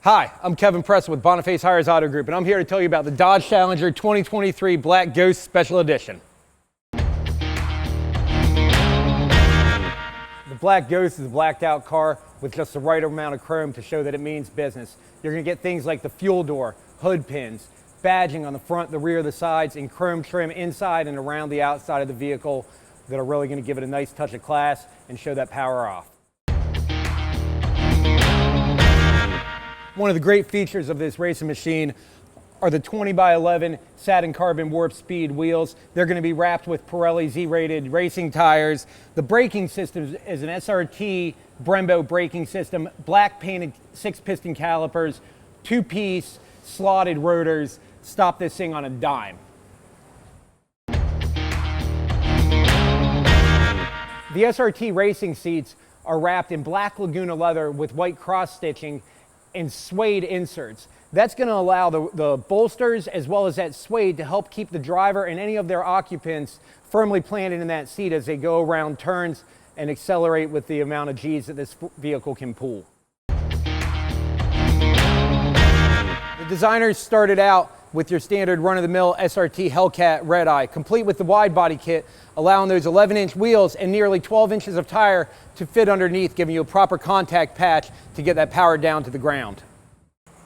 Hi, I'm Kevin Preston with Boniface Hiers Auto Group, and I'm here to tell you about the Dodge Challenger 2023 Black Ghost Special Edition. The Black Ghost is a blacked out car with just the right amount of chrome to show that it means business. You're going to get things like the fuel door, hood pins, badging on the front, the rear, the sides, and chrome trim inside and around the outside of the vehicle that are really going to give it a nice touch of class and show that power off. One of the great features of this racing machine are the 20x11 satin carbon warp speed wheels. They're going to be wrapped with Pirelli Z-rated racing tires. The braking system is an SRT Brembo braking system, black painted 6-piston calipers, 2-piece slotted rotors. Stop this thing on a dime. The SRT racing seats are wrapped in black Laguna leather with white cross stitching and suede inserts. That's going to allow the bolsters as well as that suede to help keep the driver and any of their occupants firmly planted in that seat as they go around turns and accelerate with the amount of G's that this vehicle can pull. The designers started out with your standard run-of-the-mill SRT Hellcat Red Eye, complete with the Widebody kit, allowing those 11-inch wheels and nearly 12 inches of tire to fit underneath, giving you a proper contact patch to get that power down to the ground.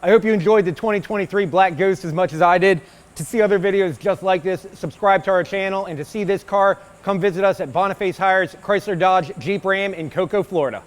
I hope you enjoyed the 2023 Black Ghost as much as I did. To see other videos just like this, subscribe to our channel, and to see this car, come visit us at Boniface Hiers Chrysler Dodge Jeep Ram in Cocoa, Florida.